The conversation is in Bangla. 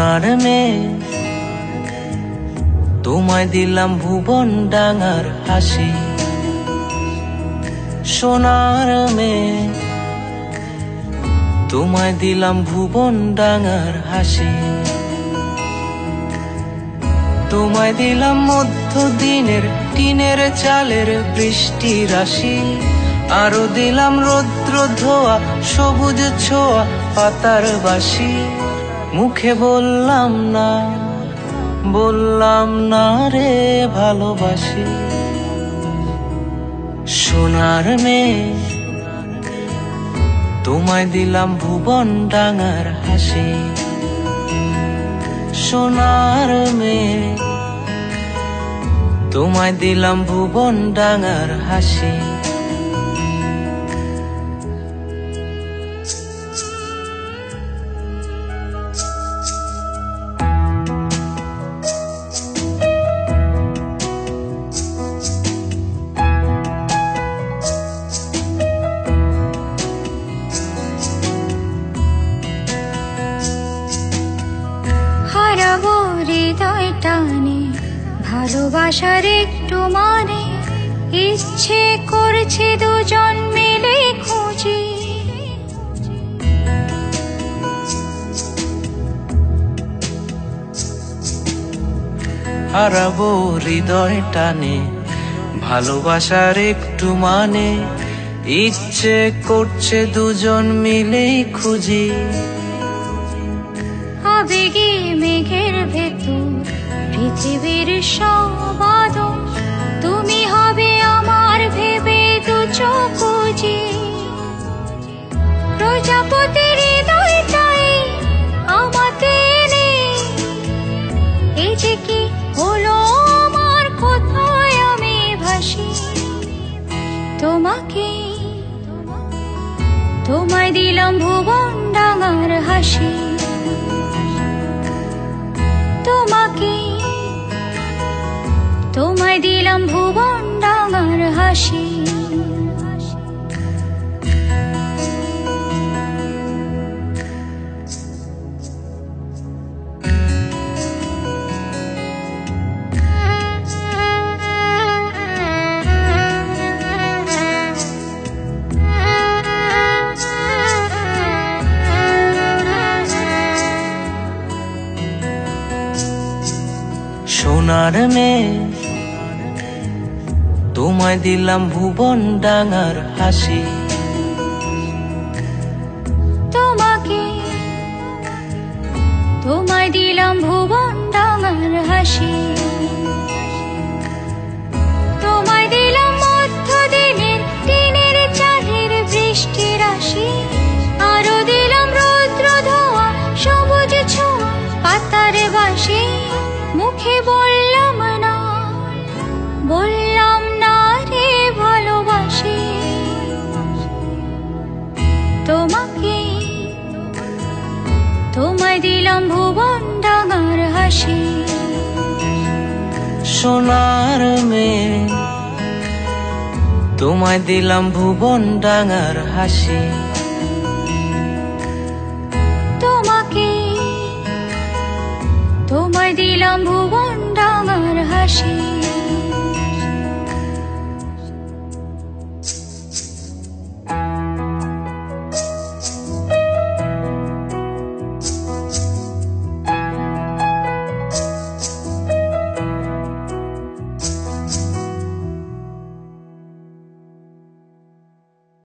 সোনার মেয়ে তোমায় দিলাম ভুবন ডাঙার হাসি। সোনার মেয়ে তোমায় দিলাম ভুবন ডাঙার হাসি। তোমায় দিলাম মধ্যদিনের টিনের চালের বৃষ্টি রাশি। আরো দিলাম রৌদ্র ধোয়া সবুজ ছোঁয়া পাতার বাসি। মুখে বললাম না রে ভালোবাসি। সোনার মেয়ে তোমায় দিলাম ভুবন ডাঙার হাসি। সোনার মেয়ে তোমায় দিলাম ভুবন ডাঙার হাসি। হারাবো হৃদয় টানে ভালোবাসার একটু মানে। ইচ্ছে করছে দুজন মিলে খুঁজি। হারাবো হৃদয় টানে ভালোবাসার একটু মানে। ইচ্ছে করছে দুজন মিলেই খুঁজি। আবেগে মেঘের ভেতর পৃথিবীর সব আদর। তুমি হবে আমার ভেবে দু চোখ বুজি। প্রজাপতির হৃদয়টাই আমাকে এনে এই যে কি হলো আমার, কোথায় আমি ভাসি। তোমায় দিলাম ভুবন ডাঙার হাসি। তোমায় দিলাম ভুবন ডাঙার হাসি। সোনার মেয়ে তোমায় দিলাম ভুবন ডাঙার হাসি। তোমায় দিলাম ভুবন ডাঙার হাসি। তোমায় দিলাম মধ্যদিনের টিনের চালের বৃষ্টি রাশি। আরো দিলাম রৌদ্র ধোয়া সবুজ ছোঁয়া পাতার বাসি। মুখে বললাম না রে ভালোবাসি। তোমায় দিলাম ভুবন ডাঙার হাসি। সোনার মেয়ে তোমায় দিলাম ভুবন ডাঙার হাসি। তোমায় দিলাম ভুবন ডাঙার হাসি।